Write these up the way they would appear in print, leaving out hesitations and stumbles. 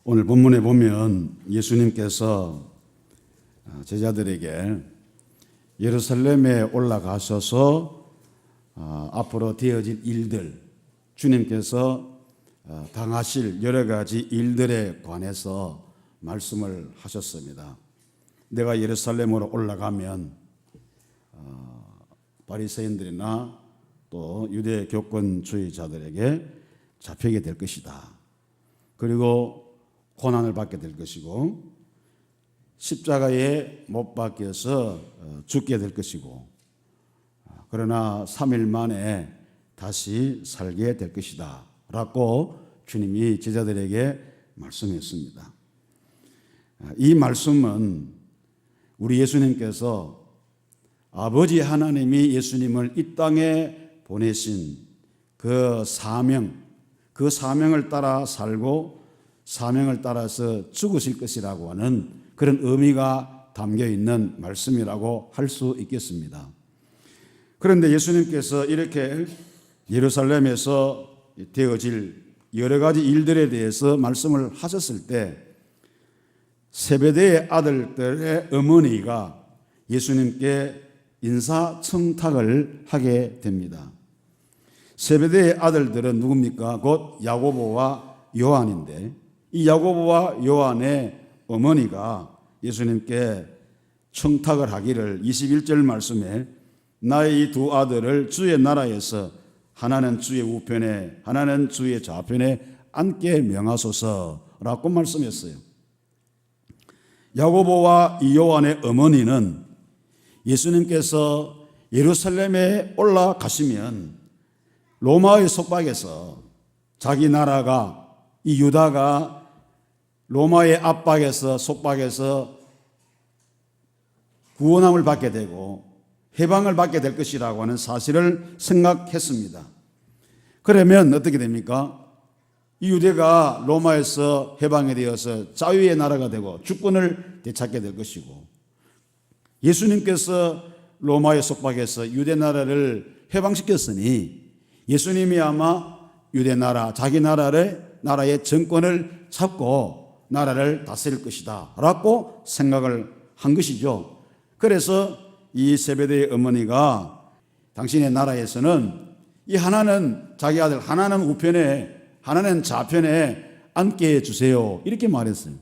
오늘 본문에 보면 예수님께서 제자들에게 예루살렘에 올라가셔서 앞으로 되어질 일들, 주님께서 당하실 여러 가지 일들에 관해서 말씀을 하셨습니다. 내가 예루살렘으로 올라가면 바리새인들이나 또 유대 교권주의자들에게 잡히게 될 것이다. 그리고 고난을 받게 될 것이고 십자가에 못 박혀서 죽게 될 것이고 그러나 3일 만에 다시 살게 될 것이다 라고 주님이 제자들에게 말씀했습니다. 이 말씀은 우리 예수님께서 아버지 하나님이 예수님을 이 땅에 보내신 그 사명을 따라 살고 사명을 따라서 죽으실 것이라고 하는 그런 의미가 담겨 있는 말씀이라고 할 수 있겠습니다. 그런데 예수님께서 이렇게 예루살렘에서 되어질 여러 가지 일들에 대해서 말씀을 하셨을 때 세베대의 아들들의 어머니가 예수님께 인사청탁을 하게 됩니다. 세베대의 아들들은 누굽니까? 곧 야고보와 요한인데 이 야고보와 요한의 어머니가 예수님께 청탁을 하기를 21절 말씀에 나의 이 두 아들을 주의 나라에서 하나는 주의 우편에 하나는 주의 좌편에 앉게 명하소서라고 말씀했어요. 야고보와 이 요한의 어머니는 예수님께서 예루살렘에 올라가시면 로마의 속박에서 자기 나라가 이 유다가 로마의 압박에서 속박에서 구원함을 받게 되고 해방을 받게 될 것이라고 하는 사실을 생각했습니다. 그러면 어떻게 됩니까? 이 유대가 로마에서 해방이 되어서 자유의 나라가 되고 주권을 되찾게 될 것이고 예수님께서 로마의 속박에서 유대 나라를 해방시켰으니 예수님이 아마 유대 나라, 자기 나라의 정권을 잡고 나라를 다스릴 것이다 라고 생각을 한 것이죠. 그래서 이 세베대의 어머니가 당신의 나라에서는 이 하나는 자기 아들 하나는 우편에 하나는 좌편에 앉게 해주세요 이렇게 말했어요.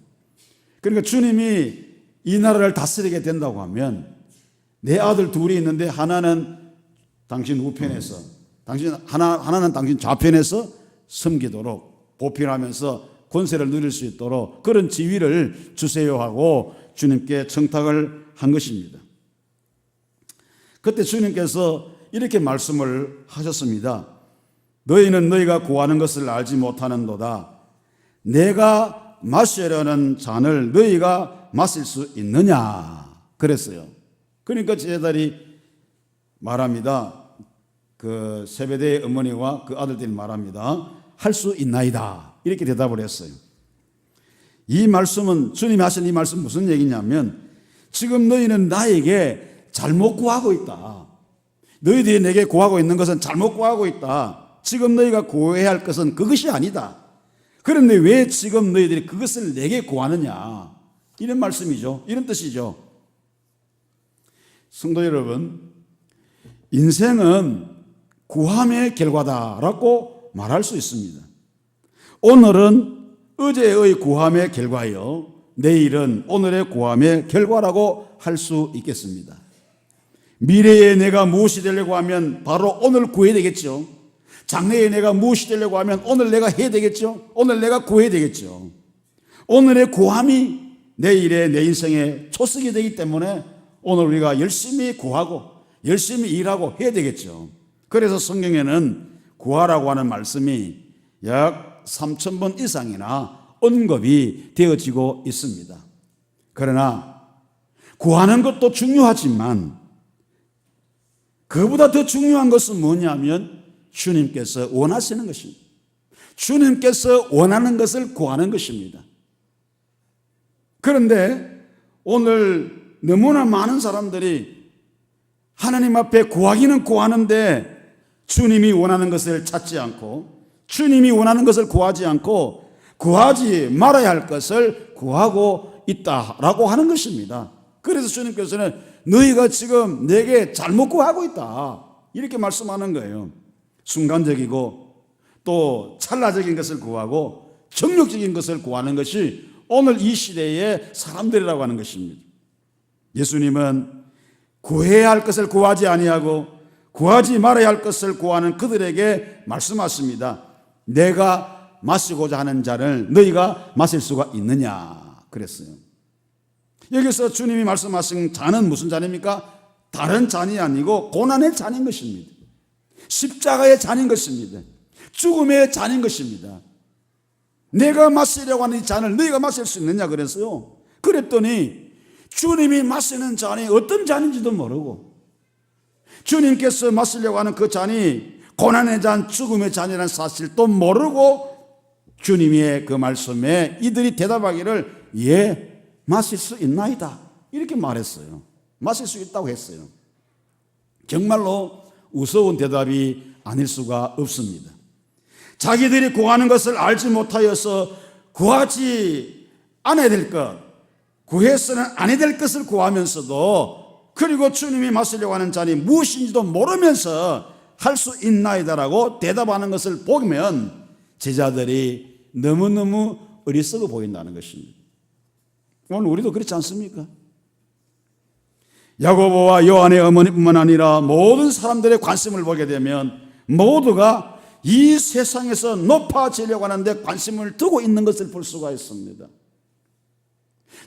그러니까 주님이 이 나라를 다스리게 된다고 하면 내 아들 둘이 있는데 하나는 당신 우편에서 하나는 당신 좌편에서 섬기도록 보필하면서 권세를 누릴 수 있도록 그런 지위를 주세요 하고 주님께 청탁을 한 것입니다. 그때 주님께서 이렇게 말씀을 하셨습니다. 너희는 너희가 구하는 것을 알지 못하는도다. 내가 마시려는 잔을 너희가 마실 수 있느냐 그랬어요. 그러니까 제자들이 말합니다. 그 세베대의 어머니와 그 아들들이 말합니다. 할 수 있나이다 이렇게 대답을 했어요. 이 말씀은 주님이 하신 이 말씀 무슨 얘기냐면 지금 너희는 나에게 잘못 구하고 있다. 너희들이 내게 구하고 있는 것은 잘못 구하고 있다. 지금 너희가 구해야 할 것은 그것이 아니다. 그런데 왜 지금 너희들이 그것을 내게 구하느냐 이런 말씀이죠. 이런 뜻이죠. 성도 여러분, 인생은 구함의 결과다라고 말할 수 있습니다. 오늘은 어제의 구함의 결과요, 내일은 오늘의 구함의 결과라고 할 수 있겠습니다. 미래에 내가 무엇이 되려고 하면 바로 오늘 구해야 되겠죠. 장래에 내가 무엇이 되려고 하면 오늘 내가 해야 되겠죠. 오늘 내가 구해야 되겠죠. 오늘의 구함이 내일의 내 인생의 초석이 되기 때문에 오늘 우리가 열심히 구하고 열심히 일하고 해야 되겠죠. 그래서 성경에는 구하라고 하는 말씀이 약 3,000번 이상이나 언급이 되어지고 있습니다. 그러나 구하는 것도 중요하지만 그보다 더 중요한 것은 뭐냐면 주님께서 원하시는 것입니다. 주님께서 원하는 것을 구하는 것입니다. 그런데 오늘 너무나 많은 사람들이 하나님 앞에 구하기는 구하는데 주님이 원하는 것을 찾지 않고 주님이 원하는 것을 구하지 않고 구하지 말아야 할 것을 구하고 있다라고 하는 것입니다. 그래서 주님께서는 너희가 지금 내게 잘못 구하고 있다 이렇게 말씀하는 거예요. 순간적이고 또 찰나적인 것을 구하고 정욕적인 것을 구하는 것이 오늘 이 시대의 사람들이라고 하는 것입니다. 예수님은 구해야 할 것을 구하지 아니하고 구하지 말아야 할 것을 구하는 그들에게 말씀하십니다. 내가 마시고자 하는 잔을 너희가 마실 수가 있느냐 그랬어요. 여기서 주님이 말씀하신 잔은 무슨 잔입니까? 다른 잔이 아니고 고난의 잔인 것입니다. 십자가의 잔인 것입니다. 죽음의 잔인 것입니다. 내가 마시려고 하는 이 잔을 너희가 마실 수 있느냐 그랬어요. 그랬더니 주님이 마시는 잔이 어떤 잔인지도 모르고 주님께서 마시려고 하는 그 잔이 고난의 잔, 죽음의 잔이라는 사실도 모르고 주님의 그 말씀에 이들이 대답하기를 예, 마실 수 있나이다 이렇게 말했어요. 마실 수 있다고 했어요. 정말로 우스운 대답이 아닐 수가 없습니다. 자기들이 구하는 것을 알지 못하여서 구하지 않아야 될 것, 구해서는 아니 될 것을 구하면서도 그리고 주님이 마시려고 하는 잔이 무엇인지도 모르면서 할 수 있나이다라고 대답하는 것을 보면 제자들이 너무너무 어리석어 보인다는 것입니다. 오늘 우리도 그렇지 않습니까? 야고보와 요한의 어머니뿐만 아니라 모든 사람들의 관심을 보게 되면 모두가 이 세상에서 높아지려고 하는데 관심을 두고 있는 것을 볼 수가 있습니다.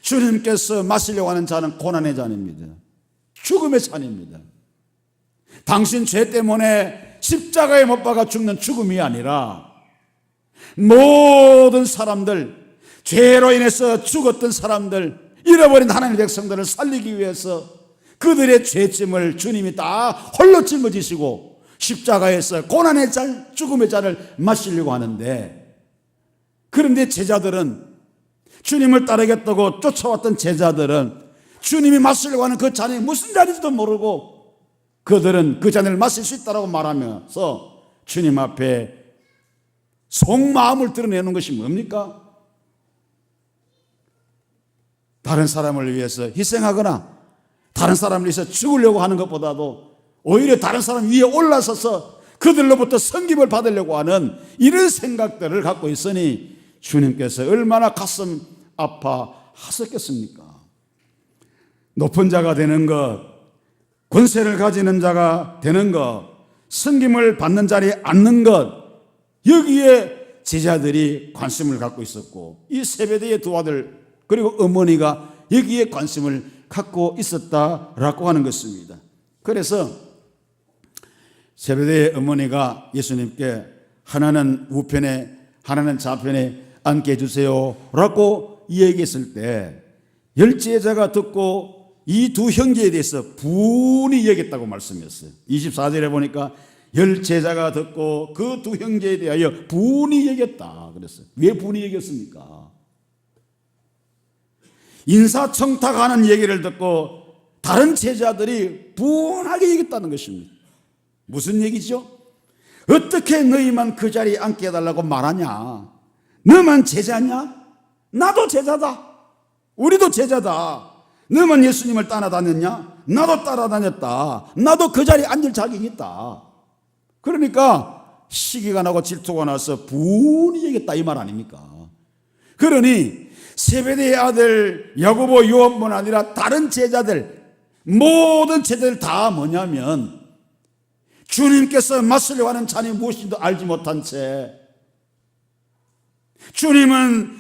주님께서 마시려고 하는 잔은 고난의 잔입니다. 죽음의 잔입니다. 당신 죄 때문에 십자가에 못 박아 죽는 죽음이 아니라 모든 사람들, 죄로 인해서 죽었던 사람들, 잃어버린 하나님의 백성들을 살리기 위해서 그들의 죄짐을 주님이 다 홀로 짊어지시고 십자가에서 고난의 잔, 죽음의 잔을 마시려고 하는데, 그런데 제자들은, 주님을 따르겠다고 쫓아왔던 제자들은 주님이 마시려고 하는 그 잔이 무슨 잔인지도 모르고 그들은 그 잔을 마실 수 있다고 말하면서 주님 앞에 속마음을 드러내는 것이 뭡니까? 다른 사람을 위해서 희생하거나 다른 사람을 위해서 죽으려고 하는 것보다도 오히려 다른 사람 위에 올라서서 그들로부터 섬김을 받으려고 하는 이런 생각들을 갖고 있으니 주님께서 얼마나 가슴 아파하셨겠습니까? 높은 자가 되는 것, 권세를 가지는 자가 되는 것, 섬김을 받는 자리에 앉는 것, 여기에 제자들이 관심을 갖고 있었고 이 세베대의 두 아들 그리고 어머니가 여기에 관심을 갖고 있었다라고 하는 것입니다. 그래서 세베대의 어머니가 예수님께 하나는 우편에 하나는 좌편에 앉게 해주세요 라고 이야기했을 때 열제자가 듣고 이 두 형제에 대해서 분이 여겼다고 말씀했어요. 24절에 보니까 열제자가 듣고 그 두 형제에 대하여 분이 여겼다 그랬어요. 왜 분이 여겼습니까? 인사청탁하는 얘기를 듣고 다른 제자들이 분하게 여겼다는 것입니다. 무슨 얘기죠? 어떻게 너희만 그 자리에 앉게 해달라고 말하냐? 너만 제자냐? 나도 제자다. 우리도 제자다. 너만 예수님을 따라다녔냐? 나도 따라다녔다. 나도 그 자리에 앉을 자격이 있다. 그러니까 시기가 나고 질투가 나서 분이 여겼다 이 말 아닙니까? 그러니 세베대의 아들 야고보 요한뿐 아니라 다른 제자들, 모든 제자들 다 뭐냐면 주님께서 마시려고 하는 잔이 무엇인지도 알지 못한 채 주님은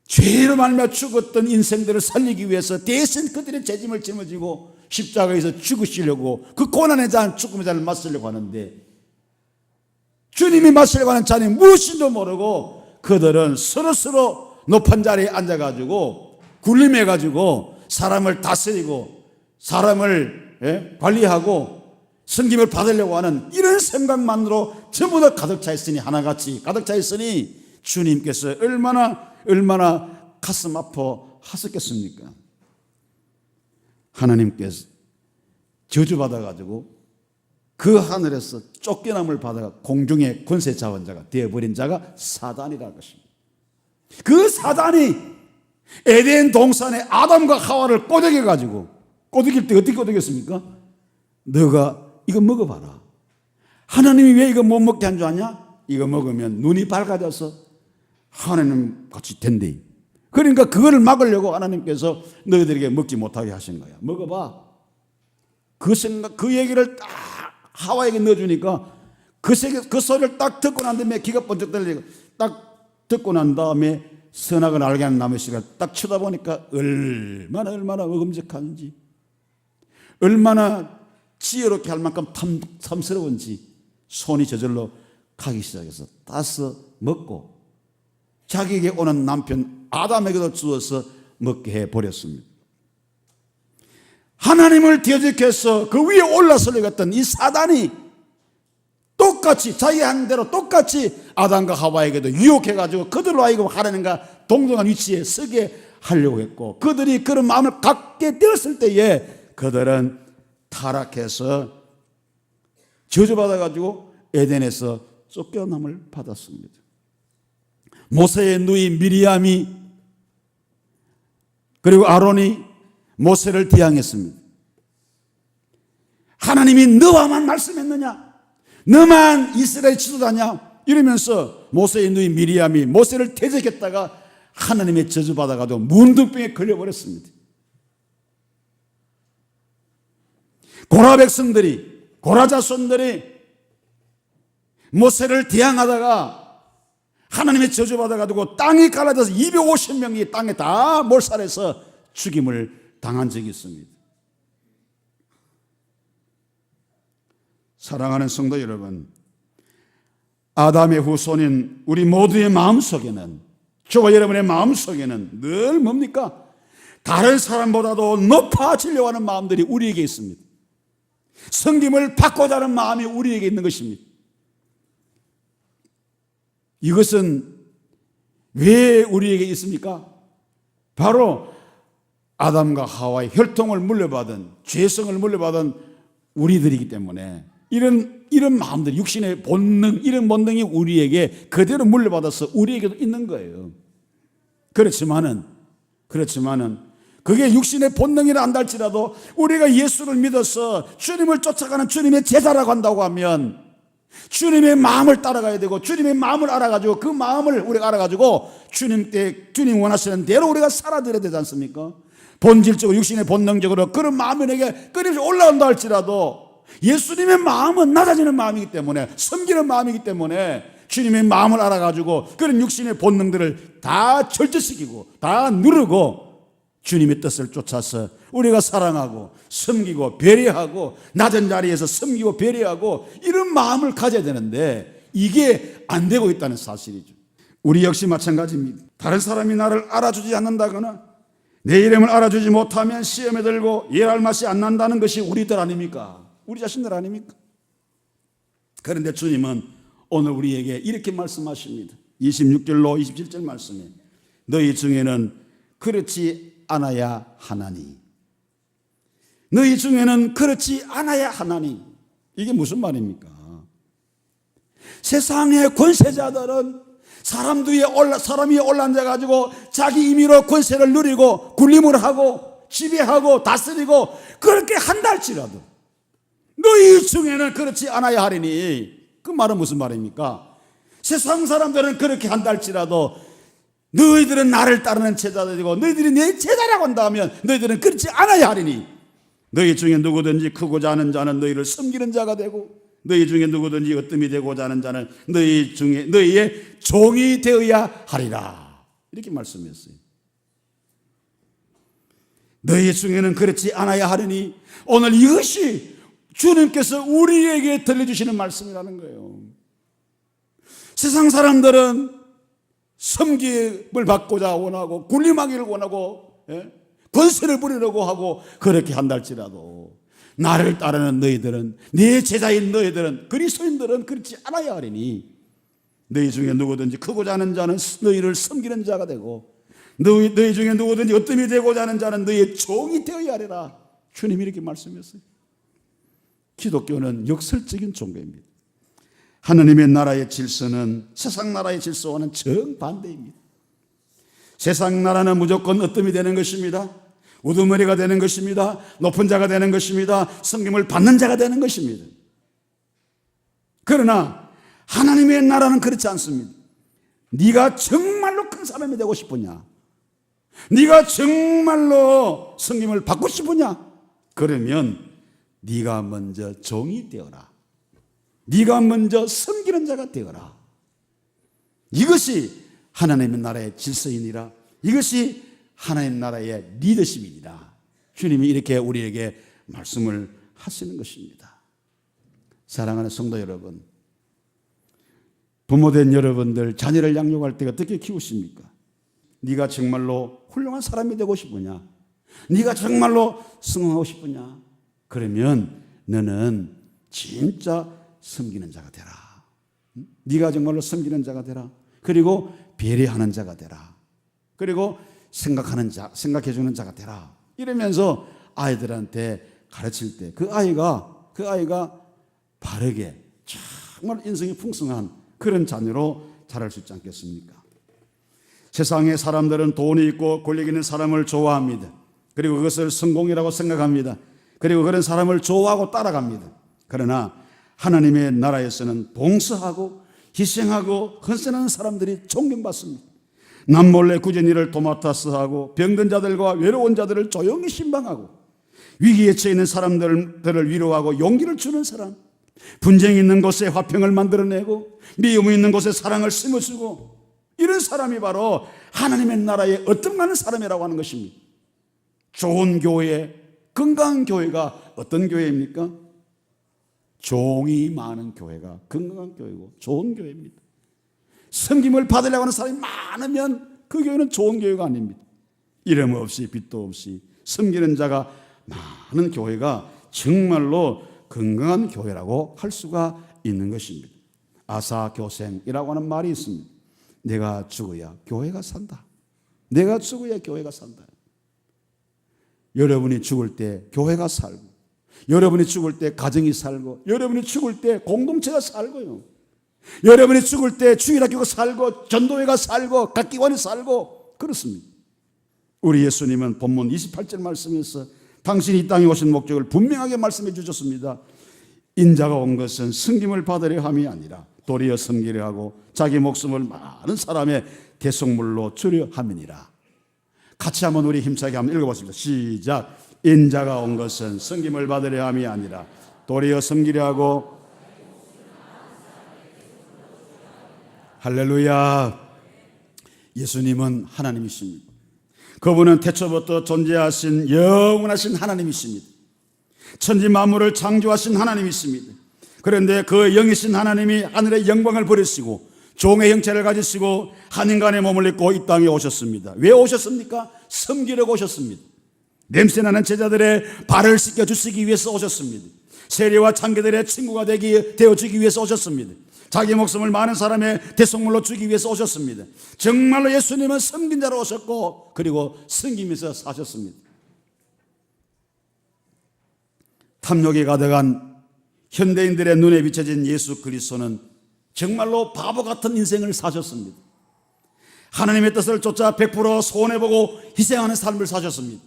죄로 말미암아 죽었던 인생들을 살리기 위해서 대신 그들의 죄짐을 짊어지고 십자가에서 죽으시려고 그 고난의 잔, 죽음의 잔을 마시려고 하는데 주님이 마시려고 하는 잔이 무엇인지도 모르고 그들은 서로서로 높은 자리에 앉아가지고 군림해가지고 사람을 다스리고 사람을 관리하고 섬김을 받으려고 하는 이런 생각만으로 전부 다 가득 차 있으니, 하나같이 가득 차 있으니 주님께서 얼마나 가슴 아파 하셨겠습니까? 하나님께서 저주받아가지고 그 하늘에서 쫓겨남을 받아가 공중의 권세 자원자가 되어버린 자가 사단이라는 것입니다. 그 사단이 에덴 동산에 아담과 하와를 꼬드겨가지고, 꼬드길 때 어떻게 꼬드겼습니까? 너가 이거 먹어봐라. 하나님이 왜 이거 못 먹게 한 줄 아냐? 이거 먹으면 눈이 밝아져서 하나님 같이 된대. 그러니까 그거를 막으려고 하나님께서 너희들에게 먹지 못하게 하신 거야. 먹어봐. 그 얘기를 딱 하와에게 넣어주니까 그 소리를 딱 듣고 난 다음에 귀가 번쩍 들리고 딱 듣고 난 다음에 선악을 알게 하는 나무의 씨가 딱 쳐다보니까 얼마나 먹음직한지, 얼마나 지혜롭게 할 만큼 탐스러운지 손이 저절로 가기 시작해서 따서 먹고 자기에게 오는 남편 아담에게도 주어서 먹게 해버렸습니다. 하나님을 대적해서 그 위에 올라서려고 했던 이 사단이 똑같이 자기 한 대로 똑같이 아담과 하와에게도 유혹해가지고 그들로 하여금 하나님과 동등한 위치에 서게 하려고 했고, 그들이 그런 마음을 갖게 되었을 때에 그들은 타락해서 저주받아가지고 에덴에서 쫓겨남을 받았습니다. 모세의 누이 미리암이 그리고 아론이 모세를 대항했습니다. 하나님이 너와만 말씀했느냐? 너만 이스라엘 지도자냐? 이러면서 모세의 누이 미리암이 모세를 대적했다가 하나님의 저주받아가지고 문둥병에 걸려버렸습니다. 고라 백성들이, 고라 자손들이 모세를 대항하다가 하나님의 저주받아가지고 땅이 갈라져서 250명이 땅에 다 몰살해서 죽임을 당한 적이 있습니다. 사랑하는 성도 여러분, 아담의 후손인 우리 모두의 마음속에는, 저와 여러분의 마음속에는 늘 뭡니까? 다른 사람보다도 높아지려고 하는 마음들이 우리에게 있습니다. 섬김을 받고자 하는 마음이 우리에게 있는 것입니다. 이것은 왜 우리에게 있습니까? 바로 아담과 하와의 혈통을 물려받은, 죄성을 물려받은 우리들이기 때문에 이런 마음들, 육신의 본능, 이런 본능이 우리에게 그대로 물려받아서 우리에게도 있는 거예요. 그렇지만은 그게 육신의 본능이라 한다 할지라도 우리가 예수를 믿어서 주님을 쫓아가는 주님의 제자라고 한다고 하면 주님의 마음을 따라가야 되고, 주님의 마음을 알아가지고 그 마음을 우리가 알아가지고 주님 원하시는 대로 우리가 살아들여야 되지 않습니까? 본질적으로 육신의 본능적으로 그런 마음이 내게 끊임없이 올라온다 할지라도 예수님의 마음은 낮아지는 마음이기 때문에, 섬기는 마음이기 때문에 주님의 마음을 알아가지고 그런 육신의 본능들을 다 절제시키고 다 누르고 주님의 뜻을 쫓아서 우리가 사랑하고 섬기고 배려하고 낮은 자리에서 섬기고 배려하고 이런 마음을 가져야 되는데 이게 안 되고 있다는 사실이죠. 우리 역시 마찬가지입니다. 다른 사람이 나를 알아주지 않는다거나 내 이름을 알아주지 못하면 시험에 들고 일할 맛이 안 난다는 것이 우리들 아닙니까? 우리 자신들 아닙니까? 그런데 주님은 오늘 우리에게 이렇게 말씀하십니다. 26절로 27절 말씀에 너희 중에는 그렇지 않아야 하나니, 너희 중에는 그렇지 않아야 하나니. 이게 무슨 말입니까? 세상의 권세자들은 사람 위에 올라앉아가지고 자기 임의로 권세를 누리고 군림을 하고 지배하고 다스리고 그렇게 한다 할지라도 너희 중에는 그렇지 않아야 하리니, 그 말은 무슨 말입니까? 세상 사람들은 그렇게 한다 할지라도 너희들은 나를 따르는 제자들이고 너희들이 내 제자라고 한다면 너희들은 그렇지 않아야 하리니, 너희 중에 누구든지 크고자 하는 자는 너희를 섬기는 자가 되고 너희 중에 누구든지 으뜸이 되고자 하는 자는 너희의 종이 되어야 하리라. 이렇게 말씀했어요. 너희 중에는 그렇지 않아야 하리니, 오늘 이것이 주님께서 우리에게 들려주시는 말씀이라는 거예요. 세상 사람들은 섬김을 받고자 원하고 군림하기를 원하고 권세를 부리려고 하고 그렇게 한다 할지라도 나를 따르는 너희들은, 네 제자인 너희들은, 그리스도인들은 그렇지 않아야 하리니 너희 중에 누구든지 크고자 하는 자는 너희를 섬기는 자가 되고 너희 중에 누구든지 으뜸이 되고자 하는 자는 너희의 종이 되어야 하리라. 주님이 이렇게 말씀했어요. 기독교는 역설적인 종교입니다. 하나님의 나라의 질서는 세상 나라의 질서와는 정반대입니다. 세상 나라는 무조건 으뜸이 되는 것입니다. 우두머리가 되는 것입니다. 높은 자가 되는 것입니다. 섬김을 받는 자가 되는 것입니다. 그러나 하나님의 나라는 그렇지 않습니다. 네가 정말로 큰 사람이 되고 싶으냐? 네가 정말로 섬김을 받고 싶으냐? 그러면 네가 먼저 종이 되어라. 네가 먼저 섬기는 자가 되어라. 이것이 하나님의 나라의 질서이니라. 이것이 하나님 나라의 리더십이니라. 주님이 이렇게 우리에게 말씀을 하시는 것입니다. 사랑하는 성도 여러분, 부모된 여러분들 자녀를 양육할 때 어떻게 키우십니까? 네가 정말로 훌륭한 사람이 되고 싶으냐? 네가 정말로 승화하고 싶으냐? 그러면 너는 진짜 섬기는 자가 되라. 네가 정말로 섬기는 자가 되라. 그리고 배려하는 자가 되라. 그리고 생각하는 자, 생각해주는 자가 되라. 이러면서 아이들한테 가르칠 때 그 아이가 바르게 정말 인성이 풍성한 그런 자녀로 자랄 수 있지 않겠습니까? 세상의 사람들은 돈이 있고 권력 있는 사람을 좋아합니다. 그리고 그것을 성공이라고 생각합니다. 그리고 그런 사람을 좋아하고 따라갑니다. 그러나 하나님의 나라에서는 봉사하고 희생하고 헌신하는 사람들이 존경받습니다. 남몰래 굳은 일을 도맡아서 하고 병든 자들과 외로운 자들을 조용히 신방하고 위기에 처해 있는 사람들을 위로하고 용기를 주는 사람, 분쟁이 있는 곳에 화평을 만들어내고 미움이 있는 곳에 사랑을 심어주고, 이런 사람이 바로 하나님의 나라에 어떤 사람이라고 하는 것입니다. 좋은 교회, 건강한 교회가 어떤 교회입니까? 종이 많은 교회가 건강한 교회고 좋은 교회입니다. 섬김을 받으려고 하는 사람이 많으면 그 교회는 좋은 교회가 아닙니다. 이름 없이 빚도 없이 섬기는 자가 많은 교회가 정말로 건강한 교회라고 할 수가 있는 것입니다. 아사교생이라고 하는 말이 있습니다. 내가 죽어야 교회가 산다. 내가 죽어야 교회가 산다. 여러분이 죽을 때 교회가 살고, 여러분이 죽을 때 가정이 살고, 여러분이 죽을 때 공동체가 살고요. 여러분이 죽을 때 주일학교가 살고, 전도회가 살고, 각 기관이 살고, 그렇습니다. 우리 예수님은 본문 28절 말씀에서 당신이 이 땅에 오신 목적을 분명하게 말씀해 주셨습니다. 인자가 온 것은 섬김을 받으려 함이 아니라 도리어 섬기려 하고 자기 목숨을 많은 사람의 대속물로 주려 함이니라. 같이 한번 우리 힘차게 한번 읽어보겠습니다. 시작. 인자가 온 것은 섬김을 받으려 함이 아니라 도리어 섬기려 하고. 할렐루야. 예수님은 하나님이십니다. 그분은 태초부터 존재하신 영원하신 하나님이십니다. 천지 만물을 창조하신 하나님이십니다. 그런데 그 영이신 하나님이 하늘의 영광을 버리시고 종의 형체를 가지시고 한 인간의 몸을 입고 이 땅에 오셨습니다. 왜 오셨습니까? 섬기려고 오셨습니다. 냄새나는 제자들의 발을 씻겨주시기 위해서 오셨습니다. 세리와 창기들의 친구가 되어주기 위해서 오셨습니다. 자기 목숨을 많은 사람의 대속물로 주기 위해서 오셨습니다. 정말로 예수님은 섬긴 자로 오셨고, 그리고 섬기면서 사셨습니다. 탐욕이 가득한 현대인들의 눈에 비춰진 예수 그리스도는 정말로 바보 같은 인생을 사셨습니다. 하나님의 뜻을 쫓아 100% 손해보고 희생하는 삶을 사셨습니다.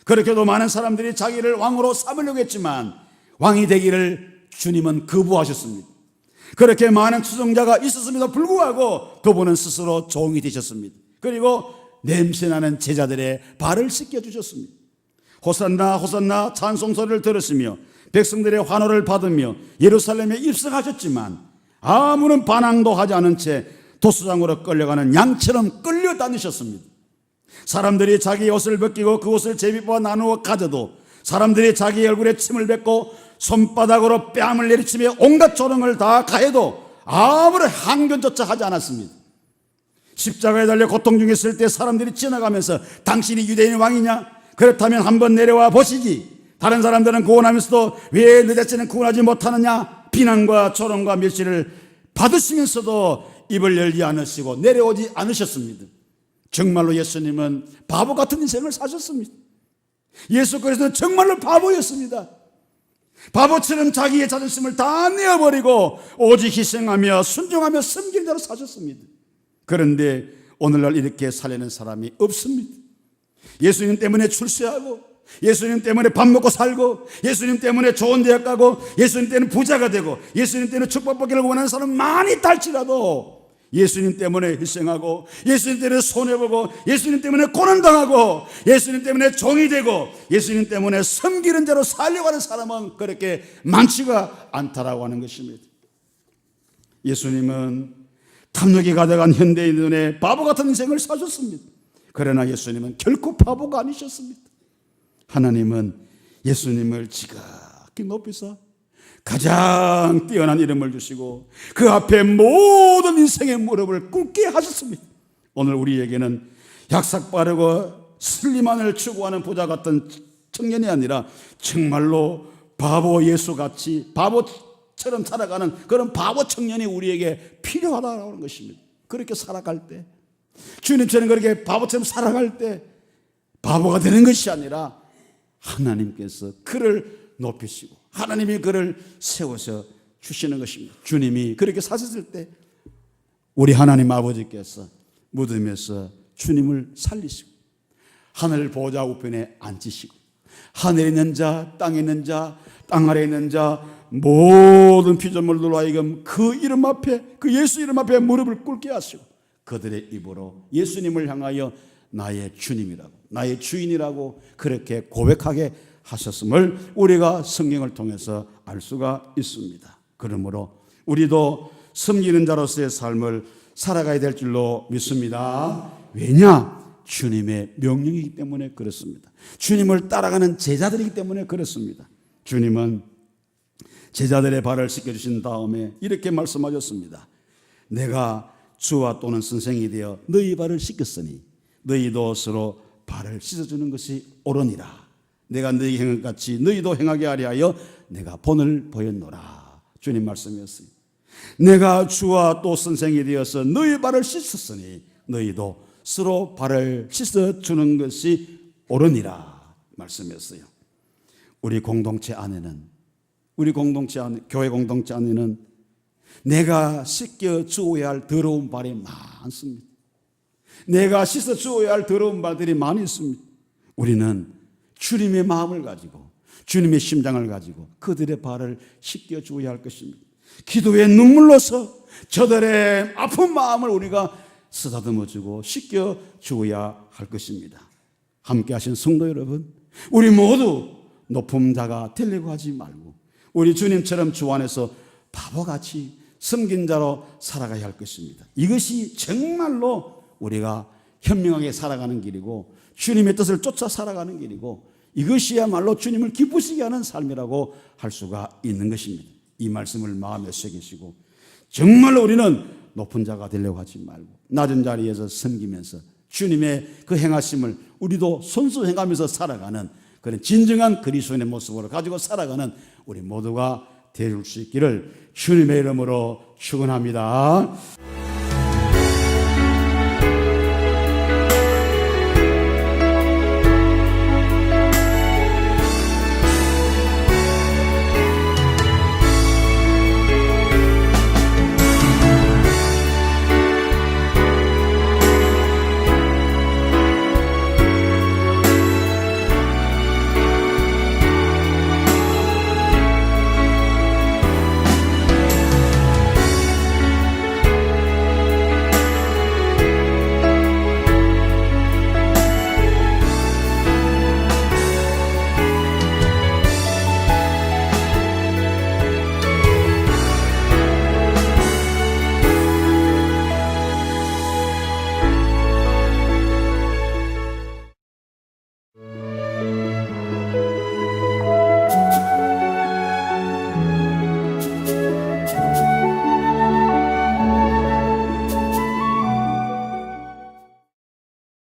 그렇게도 많은 사람들이 자기를 왕으로 삼으려고 했지만 왕이 되기를 주님은 거부하셨습니다. 그렇게 많은 추종자가 있었음에도 불구하고 그분은 스스로 종이 되셨습니다. 그리고 냄새나는 제자들의 발을 씻겨주셨습니다. 호산나 호산나 찬송소리를 들으시며 백성들의 환호를 받으며 예루살렘에 입성하셨지만 아무런 반항도 하지 않은 채 도수장으로 끌려가는 양처럼 끌려다니셨습니다. 사람들이 자기 옷을 벗기고 그 옷을 제비와 나누어 가져도, 사람들이 자기 얼굴에 침을 뱉고 손바닥으로 뺨을 내리치며 온갖 조롱을 다 가해도 아무런 항변조차 하지 않았습니다. 십자가에 달려 고통 중에 있을 때 사람들이 지나가면서 당신이 유대인 왕이냐? 그렇다면 한번 내려와 보시지. 다른 사람들은 구원하면서도 왜 너자체는 구원하지 못하느냐? 비난과 조롱과 멸시를 받으시면서도 입을 열지 않으시고 내려오지 않으셨습니다. 정말로 예수님은 바보 같은 인생을 사셨습니다. 예수 그리스도는 정말로 바보였습니다. 바보처럼 자기의 자존심을 다 내어버리고 오직 희생하며 순종하며 섬기는 자로 사셨습니다. 그런데 오늘날 이렇게 살려는 사람이 없습니다. 예수님 때문에 출세하고, 예수님 때문에 밥 먹고 살고, 예수님 때문에 좋은 대학 가고, 예수님 때문에 부자가 되고, 예수님 때문에 축복받기를 원하는 사람 많이 있달지라도 예수님 때문에 희생하고, 예수님 때문에 손해보고, 예수님 때문에 고난당하고, 예수님 때문에 종이 되고, 예수님 때문에 섬기는 자로 살려고 하는 사람은 그렇게 많지가 않다라고 하는 것입니다. 예수님은 탐욕이 가득한 현대인 눈에 바보 같은 인생을 사셨습니다. 그러나 예수님은 결코 바보가 아니셨습니다. 하나님은 예수님을 지극히 높이사 가장 뛰어난 이름을 주시고 그 앞에 모든 인생의 무릎을 꿇게 하셨습니다. 오늘 우리에게는 약삭 빠르고 슬림함을 추구하는 부자 같은 청년이 아니라 정말로 바보 예수같이 바보처럼 살아가는 그런 바보 청년이 우리에게 필요하다는 것입니다. 그렇게 살아갈 때, 주님처럼 그렇게 바보처럼 살아갈 때 바보가 되는 것이 아니라 하나님께서 그를 높이시고 하나님이 그를 세워서 주시는 것입니다. 주님이 그렇게 사셨을 때 우리 하나님 아버지께서 무덤에서 주님을 살리시고 하늘 보좌 우편에 앉히시고 하늘에 있는 자, 땅에 있는 자, 땅 아래에 있는 자 모든 피조물들로 하여금 그 이름 앞에, 그 예수 이름 앞에 무릎을 꿇게 하시고 그들의 입으로 예수님을 향하여 나의 주님이라고, 나의 주인이라고 그렇게 고백하게 하셨음을 우리가 성경을 통해서 알 수가 있습니다. 그러므로 우리도 섬기는 자로서의 삶을 살아가야 될 줄로 믿습니다. 왜냐? 주님의 명령이기 때문에 그렇습니다. 주님을 따라가는 제자들이기 때문에 그렇습니다. 주님은 제자들의 발을 씻겨주신 다음에 이렇게 말씀하셨습니다. 내가 주와 또는 선생이 되어 너희 발을 씻겼으니 너희도 서로 발을 씻어주는 것이 옳으니라. 내가 너희 행한 같이 너희도 행하게 하려 하여 내가 본을 보였노라. 주님 말씀이었어요. 내가 주와 또 선생이 되어서 너희 발을 씻었으니 너희도 서로 발을 씻어주는 것이 옳으니라 말씀이었어요. 우리 공동체 안에는, 교회 공동체 안에는 내가 씻겨 주어야 할 더러운 발이 많습니다. 내가 씻어 주어야 할 더러운 발들이 많이 있습니다. 우리는 주님의 마음을 가지고 주님의 심장을 가지고 그들의 발을 씻겨 주어야 할 것입니다. 기도에 눈물로서 저들의 아픈 마음을 우리가 쓰다듬어 주고 씻겨 주어야 할 것입니다. 함께 하신 성도 여러분, 우리 모두 높은 자가 되려고 하지 말고 우리 주님처럼 주 안에서 바보같이 섬긴 자로 살아가야 할 것입니다. 이것이 정말로 우리가 현명하게 살아가는 길이고 주님의 뜻을 쫓아 살아가는 길이고 이것이야말로 주님을 기쁘시게 하는 삶이라고 할 수가 있는 것입니다. 이 말씀을 마음에 새기시고 정말로 우리는 높은 자가 되려고 하지 말고 낮은 자리에서 섬기면서 주님의 그 행하심을 우리도 손수 행하면서 살아가는 그런 진정한 그리스도인의 모습으로 가지고 살아가는 우리 모두가 될 수 있기를 주님의 이름으로 축원합니다.